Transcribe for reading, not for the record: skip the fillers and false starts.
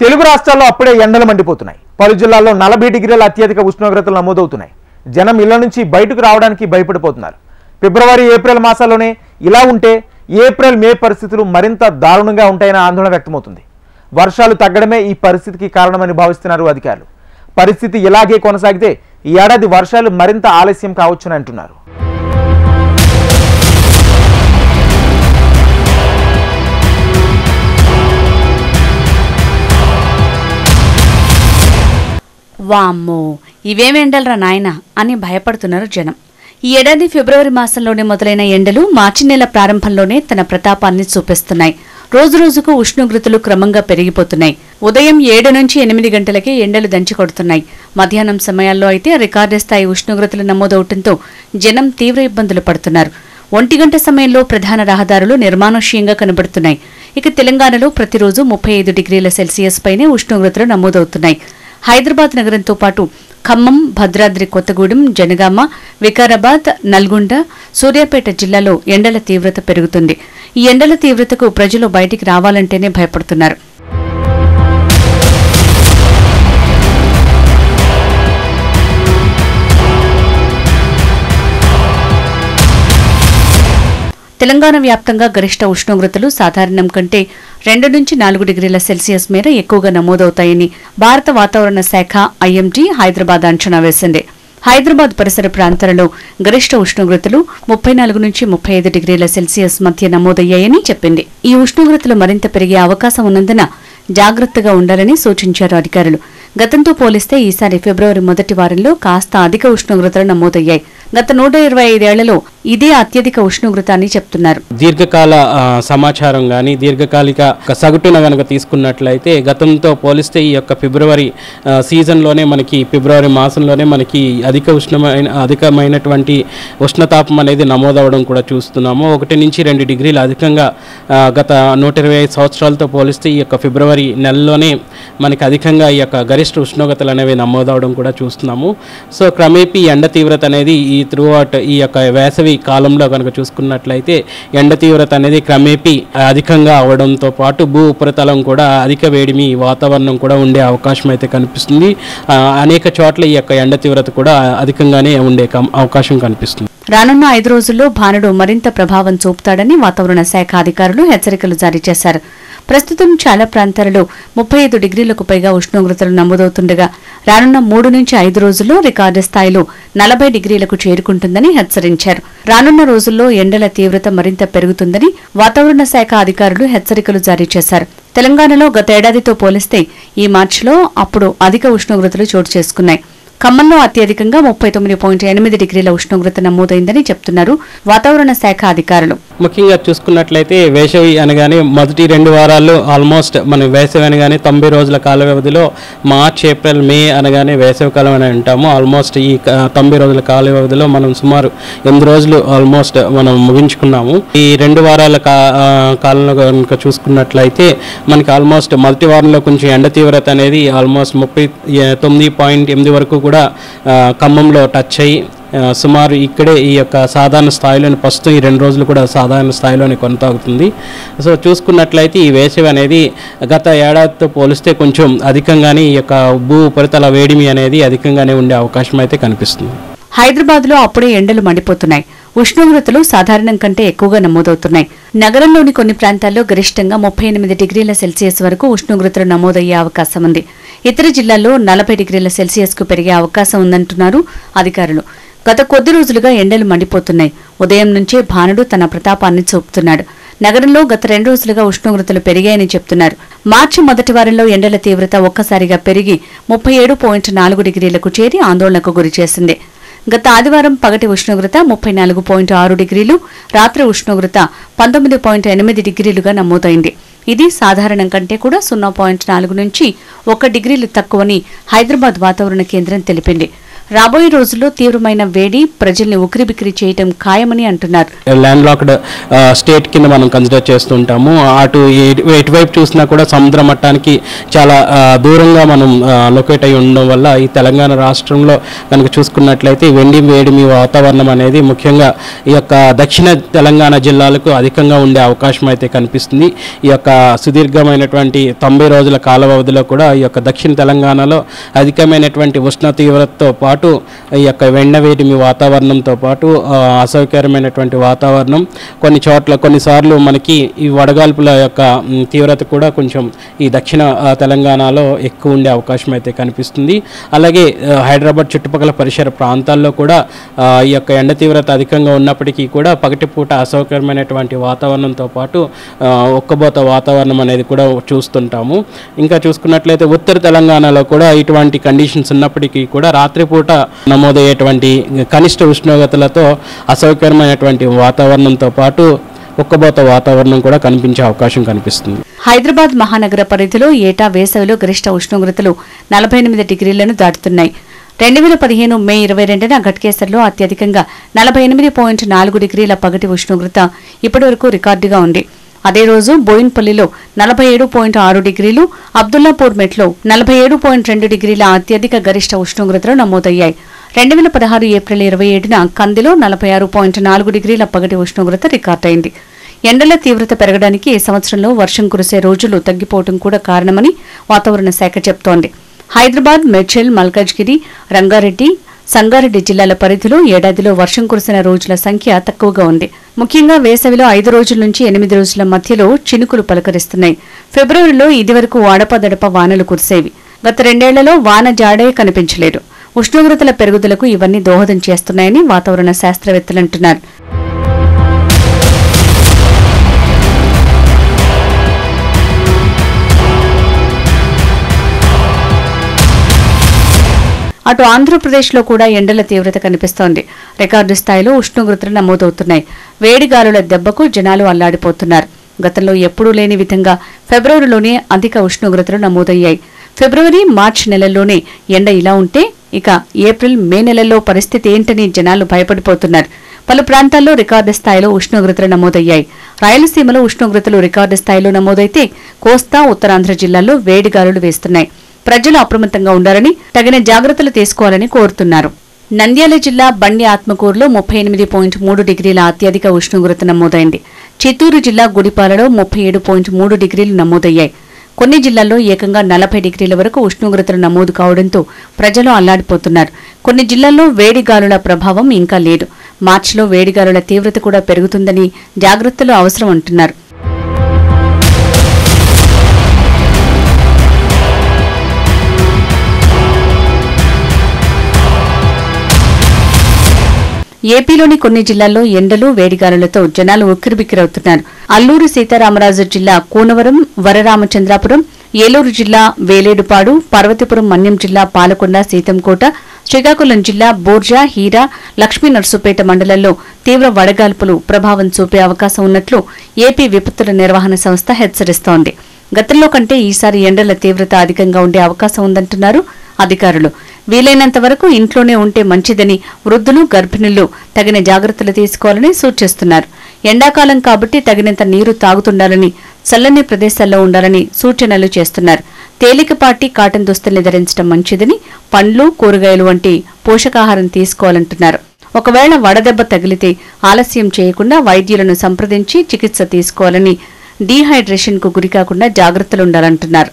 తెలుగు రాష్ట్రాల్లో అప్పుడే ఎండలు మండిపోతున్నాయి. పలు జిల్లాల్లో 40 డిగ్రీల అత్యధిక ఉష్ణోగ్రతలు నమోదవుతున్నాయి. జనం ఇళ్ల నుంచి బయటకు రావడానికి భయపడిపోతున్నారు. ఫిబ్రవరి ఏప్రిల్ మాసాల్లోనే ఇలా ఉంటే ఏప్రిల్ మే పరిస్థితులు మరింత దారుణంగా ఉంటాయన్న ఆందోళన వ్యక్తమవుతుంది. వర్షాలు తగ్గడమే ఈ పరిస్థితికి కారణమని భావిస్తున్నారు అధికారులు. పరిస్థితి ఇలాగే కొనసాగితే ఈ ఏడాది వర్షాలు మరింత ఆలస్యం కావచ్చని అంటున్నారు. వామ్మో, ఇవేమెండలరా నాయనా అని భయపడుతున్నారు జనం. ఈ ఏడాది ఫిబ్రవరి మాసంలోనే మొదలైన ఎండలు మార్చి నెల ప్రారంభంలోనే తన ప్రతాపాన్ని చూపిస్తున్నాయి. రోజురోజుకు ఉష్ణోగ్రతలు క్రమంగా పెరిగిపోతున్నాయి. ఉదయం 7 నుంచి 8 గంటలకే ఎండలు దంచి కొడుతున్నాయి. మధ్యాహ్నం సమయాల్లో అయితే రికార్డు స్థాయి ఉష్ణోగ్రతలు నమోదవడంతో జనం తీవ్ర ఇబ్బందులు పడుతున్నారు. 1 గంట సమయంలో ప్రధాన రహదారులు నిర్మానుష్యంగా కనబడుతున్నాయి. ఇక తెలంగాణలో ప్రతిరోజు 35 డిగ్రీల సెల్సియస్ పైనే ఉష్ణోగ్రతలు నమోదవుతున్నాయి. హైదరాబాద్ నగరంతో పాటు ఖమ్మం, భద్రాద్రి కొత్తగూడెం, జనగామ, వికారాబాద్, నల్గొండ, సూర్యాపేట జిల్లాలో ఎండల తీవ్రత పెరుగుతుంది. ఈ ఎండల తీవ్రతకు ప్రజలు బయటికి రావాలంటేనే భయపడుతున్నారు. తెలంగాణ వ్యాప్తంగా గరిష్ట ఉష్ణోగ్రతలు సాధారణం కంటే 2 నుంచి 4 డిగ్రీల సెల్సియస్ మేర ఎక్కువగా నమోదవుతాయని భారత వాతావరణ శాఖ ఐఎండీ హైదరాబాద్ అంచనా వేసింది. హైదరాబాద్ పరిసర ప్రాంతాలలో గరిష్ట ఉష్ణోగ్రతలు 34 నుంచి 35 డిగ్రీల సెల్సియస్ మధ్య నమోదయ్యాయని చెప్పింది. ఈ ఉష్ణోగ్రతలు మరింత పెరిగే అవకాశం ఉన్నందున జాగ్రత్తగా ఉండాలని సూచించారు అధికారులు. గతంతో పోలిస్తే ఈసారి ఫిబ్రవరి మొదటి వారంలో కాస్త అధిక ఉష్ణోగ్రతలు నమోదయ్యాయి. గత 125 ఏళ్లలో ఇదే అత్యధిక ఉష్ణోగ్రత అని చెప్తున్నారు. దీర్ఘకాల సమాచారం గానీ దీర్ఘకాలిక సగటున గనక తీసుకున్నట్లయితే గతంతో పోలిస్తే ఈ యొక్క ఫిబ్రవరి సీజన్లోనే మనకి ఫిబ్రవరి మాసంలోనే మనకి అధికమైనటువంటి ఉష్ణతాపం అనేది నమోదవడం కూడా చూస్తున్నాము. 1 నుంచి 2 డిగ్రీలు అధికంగా గత 125 సంవత్సరాలతో పోలిస్తే ఈ యొక్క ఫిబ్రవరి నెలలోనే మనకి అధికంగా ఈ యొక్క గరిష్ట ఉష్ణోగ్రతలు అనేవి నమోదవడం కూడా చూస్తున్నాము. సో క్రమేపీ ఎండ తీవ్రత అనేది ఈ త్రూఅవుట్ ఈ యొక్క వేసవి కాలంలో కనుక చూసుకున్నట్లయితే ఎండ తీవ్రత అనేది క్రమేపీ అధికంగా అవడంతో పాటు భూ ఉపరితలం కూడా అధిక వేడిమి వాతావరణం కూడా ఉండే అవకాశం అయితే కనిపిస్తుంది. అనేక చోట్ల ఈ యొక్క ఎండ తీవ్రత కూడా అధికంగానే ఉండే అవకాశం కనిపిస్తుంది. రానున్న 5 రోజుల్లో భానుడు మరింత ప్రభావం చూపుతాడని వాతావరణ శాఖ అధికారులు హెచ్చరికలు జారీ చేశారు. ప్రస్తుతం చాలా ప్రాంతాలలో 35 డిగ్రీలకు పైగా ఉష్ణోగ్రతలు నమోదవుతుండగా రానున్న 3 నుంచి 5 రోజుల్లో రికార్డు స్థాయిలో 40 డిగ్రీలకు చేరుకుంటుందని హెచ్చరించారు. రానున్న రోజుల్లో ఎండల తీవ్రత మరింత పెరుగుతుందని వాతావరణ శాఖ అధికారులు హెచ్చరికలు జారీ చేశారు. తెలంగాణలో గత ఏడాదితో పోలిస్తే ఈ మార్చిలో అప్పుడు అధిక ఉష్ణోగ్రతలు చోటు చేసుకున్నాయి. ఖమ్మంలో అత్యధికంగా 39.8 డిగ్రీల ఉష్ణోగ్రత నమోదైందని చెప్తున్నారు వాతావరణ శాఖ అధికారులు. ముఖ్యంగా చూసుకున్నట్లయితే వేసవి అనగానే మొదటి 2 వారాల్లో ఆల్మోస్ట్ మనం వేసవి అనగానే 90 రోజుల కాల వ్యవధిలో మార్చ్, ఏప్రిల్, మే అనగానే వేసవి కాలం అని అంటాము. ఆల్మోస్ట్ ఈ 90 రోజుల కాల వ్యవధిలో మనం సుమారు 8 రోజులు ఆల్మోస్ట్ మనం ముగించుకున్నాము. ఈ 2 వారాల కాలంలో కనుక చూసుకున్నట్లయితే మనకి ఆల్మోస్ట్ మొదటి వారంలో కొంచెం ఎండ తీవ్రత అనేది ఆల్మోస్ట్ 39.8 వరకు కూడా ఖమ్మంలో టచ్ అయ్యి సుమారు ఇక్కడే ఈ యొక్క సాధారణ స్థాయిలోని ప్రస్తుతం ఈ 2 రోజులు కూడా సాధారణ స్థాయిలోనే కొనసాగుతుంది. సో చూసుకున్నట్లయితే ఈ వేసవి అనేది గత ఏడాదితో పోలిస్తే కొంచెం అధికంగానే ఈ యొక్క భూ ఉపరితల వేడిమి అనేది అధికంగానే ఉండే అవకాశం అయితే కనిపిస్తుంది. హైదరాబాద్లో అప్పుడే ఎండలు మండిపోతున్నాయి. ఉష్ణోగ్రతలు సాధారణం కంటే ఎక్కువగా నమోదవుతున్నాయి. నగరంలోని కొన్ని ప్రాంతాల్లో గరిష్టంగా 38 డిగ్రీల సెల్సియస్ వరకు ఉష్ణోగ్రతలు నమోదయ్యే అవకాశం ఉంది. ఇతర జిల్లాల్లో 40 డిగ్రీల సెల్సియస్ కు పెరిగే అవకాశం ఉందంటున్నారు అధికారులు. గత కొద్ది రోజులుగా ఎండలు మండిపోతున్నాయి. ఉదయం నుంచే భానుడు తన ప్రతాపాన్ని చూపుతున్నాడు. నగరంలో గత 2 రోజులుగా ఉష్ణోగ్రతలు పెరిగాయని చెప్తున్నారు. మార్చి మొదటి వారంలో ఎండల తీవ్రత ఒక్కసారిగా పెరిగి 37.4 డిగ్రీలకు చేరి ఆందోళనకు గురిచేసింది. గత ఆదివారం పగటి ఉష్ణోగ్రత 34.6 డిగ్రీలు, రాత్రి ఉష్ణోగ్రత 19.8 డిగ్రీలుగా నమోదైంది. ఇది సాధారణం కంటే కూడా 0.4 నుంచి 1 డిగ్రీలు తక్కువని హైదరాబాద్ వాతావరణ కేంద్రం తెలిపింది. రాబోయే రోజుల్లో తీవ్రమైన వేడి ప్రజల్ని ఉక్కిరిబిక్కిరి చేయటం ఖాయమని అంటున్నారు. ల్యాండ్ లాక్డ్ స్టేట్ కింద మనం కన్సిడర్ చేస్తుంటాము. అటు ఎటువైపు చూసినా కూడా సముద్ర మట్టానికి చాలా దూరంగా మనం లొకేట్ అయి ఉండడం వల్ల ఈ తెలంగాణ రాష్ట్రంలో కనుక చూసుకున్నట్లయితే వేడిమి వాతావరణం అనేది ముఖ్యంగా ఈ యొక్క దక్షిణ తెలంగాణ జిల్లాలకు అధికంగా ఉండే అవకాశం అయితే కనిపిస్తుంది. ఈ యొక్క సుదీర్ఘమైనటువంటి 90 రోజుల కాల వ్యవధిలో కూడా ఈ యొక్క దక్షిణ తెలంగాణలో అధికమైనటువంటి ఉష్ణ తీవ్రతతో పాటు ఈ యొక్క వేడిమి వాతావరణంతో పాటు అసౌకర్యమైనటువంటి వాతావరణం, కొన్నిసార్లు మనకి ఈ వడగాల్పుల యొక్క తీవ్రత కూడా కొంచెం ఈ దక్షిణ తెలంగాణలో ఎక్కువ ఉండే అవకాశం అయితే కనిపిస్తుంది. అలాగే హైదరాబాద్ చుట్టుపక్కల పరిసర ప్రాంతాల్లో కూడా ఈ యొక్క ఎండ తీవ్రత అధికంగా ఉన్నప్పటికీ కూడా పగటిపూట అసౌకర్యమైనటువంటి వాతావరణంతో పాటు ఒక్కబోత వాతావరణం అనేది కూడా చూస్తుంటాము. ఇంకా చూసుకున్నట్లయితే ఉత్తర తెలంగాణలో కూడా ఇటువంటి కండిషన్స్ ఉన్నప్పటికీ కూడా రాత్రిపూట నమోదయ్యేటువంటి కనిష్ట ఉష్ణోగ్రతలతో అసౌకర్యమైనటువంటి వాతావరణంతో పాటు ఒక్కబోత వాతావరణం కూడా కనిపించే అవకాశం కనిపిస్తుంది. హైదరాబాద్ మహానగర పరిధిలో ఏటా వేసవిలో గరిష్ట ఉష్ణోగ్రతలు 48 డిగ్రీలను దాటుతున్నాయి. 2015 మే 22న ఘట్కేసర్లో అత్యధికంగా 48.4 డిగ్రీల పగటి ఉష్ణోగ్రత ఇప్పటివరకు రికార్డుగా ఉంది. అదే రోజు బోయిన్పల్లిలో 47.6 డిగ్రీలు, అబ్దుల్లాపూర్ మెట్లో 47.2 డిగ్రీల అత్యధిక గరిష్ట ఉష్ణోగ్రతలు నమోదయ్యాయి. 2016 ఏప్రిల్ 27న కందిలో 46.4 డిగ్రీల పగటి ఉష్ణోగ్రత రికార్డైంది. ఎండల తీవ్రత పెరగడానికి ఈ సంవత్సరంలో వర్షం కురిసే రోజులు తగ్గిపోవడం కూడా కారణమని వాతావరణ శాఖ చెబుతోంది. హైదరాబాద్, మేడ్చల్, మల్కాజ్గిరి, రంగారెడ్డి, సంగారెడ్డి జిల్లాల పరిధిలో ఏడాదిలో వర్షం కురిసిన రోజుల సంఖ్య తక్కువగా ఉంది. ముఖ్యంగా వేసవిలో 5 రోజుల నుంచి 8 రోజుల మధ్యలో చినుకులు పలకరిస్తున్నాయి. ఫిబ్రవరిలో ఇదివరకు అడపదడప వానలు కురిసేవి. గత 2 ఏళ్లలో వాన జాడే కనిపించలేదు. ఉష్ణోగ్రతల పెరుగుదలకు ఇవన్నీ దోహదం చేస్తున్నాయని వాతావరణ శాస్త్రవేత్తలంటున్నారు. అటు ఆంధ్రప్రదేశ్లో కూడా ఎండల తీవ్రత కనిపిస్తోంది. రికార్డు స్థాయిలో ఉష్ణోగ్రతలు నమోదవుతున్నాయి. వేడిగాలుల దెబ్బకు జనాలు అల్లాడిపోతున్నారు. గతంలో ఎప్పుడూ లేని విధంగా ఫిబ్రవరిలోనే అధిక ఉష్ణోగ్రతలు నమోదయ్యాయి. ఫిబ్రవరి, మార్చి నెలల్లోనే ఎండ ఇలా ఉంటే ఇక ఏప్రిల్, మే నెలల్లో పరిస్థితి ఏంటని జనాలు భయపడిపోతున్నారు. పలు ప్రాంతాల్లో రికార్డు స్థాయిలో ఉష్ణోగ్రతలు నమోదయ్యాయి. రాయలసీమలో ఉష్ణోగ్రతలు రికార్డు స్థాయిలో నమోదైతే కోస్తా, ఉత్తరాంధ్ర జిల్లాల్లో వేడిగాలులు వేస్తున్నాయి. ప్రజలు అప్రమత్తంగా ఉండాలని, తగిన జాగ్రత్తలు తీసుకోవాలని కోరుతున్నారు. నంద్యాల జిల్లా బండి ఆత్మకూరులో 38.3 డిగ్రీల అత్యధిక ఉష్ణోగ్రత నమోదైంది. చిత్తూరు జిల్లా గుడిపాలలో 37.3 డిగ్రీలు నమోదయ్యాయి. కొన్ని జిల్లాల్లో ఏకంగా 40 డిగ్రీల వరకు ఉష్ణోగ్రతలు నమోదు కావడంతో ప్రజలు అల్లాడిపోతున్నారు. కొన్ని జిల్లాల్లో వేడిగాలుల ప్రభావం ఇంకా లేదు. మార్చిలో వేడిగాలుల తీవ్రత కూడా పెరుగుతుందని జాగ్రత్తలు అవసరం అంటున్నారు. ఏపీలోని కొన్ని జిల్లాల్లో ఎండలు, వేడిగాలులతో జనాలు ఉక్కిరిబిక్కిరవుతున్నారు. అల్లూరు సీతారామరాజు జిల్లా కూనవరం, వరరామచంద్రాపురం, ఏలూరు జిల్లా వేలేడుపాడు, పార్వతీపురం మన్యం జిల్లా పాలకొండ, సీతంకోట, శ్రీకాకుళం జిల్లా బోర్జా, హీరా, లక్ష్మీనర్సుపేట మండలాల్లో తీవ్ర వడగాల్పులు ప్రభావం చూపే అవకాశం ఉన్నట్లు ఏపీ విపత్తుల నిర్వహణ సంస్థ హెచ్చరిస్తోంది. గతంలో కంటే ఈసారి ఎండల తీవ్రత అధికంగా ఉండే అవకాశం ఉందంటున్నారు అధికారులు. వీలైనంత వరకు ఇంట్లోనే ఉంటే మంచిదని, వృద్ధులు, గర్భిణులు తగిన జాగ్రత్తలు తీసుకోవాలని సూచిస్తున్నారు. ఎండాకాలం కాబట్టి తగినంత నీరు తాగుతుండాలని, చల్లని ప్రదేశాల్లో ఉండాలని సూచనలు చేస్తున్నారు. తేలికపాటి కాటన్ దుస్తుల్ని ధరించడం మంచిదని, పండ్లు, కూరగాయలు వంటి పోషకాహారం తీసుకోవాలంటున్నారు. ఒకవేళ వడదెబ్బ తగిలితే ఆలస్యం చేయకుండా వైద్యులను సంప్రదించి చికిత్స తీసుకోవాలని, డీహైడ్రేషన్కు గురికాకుండా జాగ్రత్తలుండాలంటున్నారు.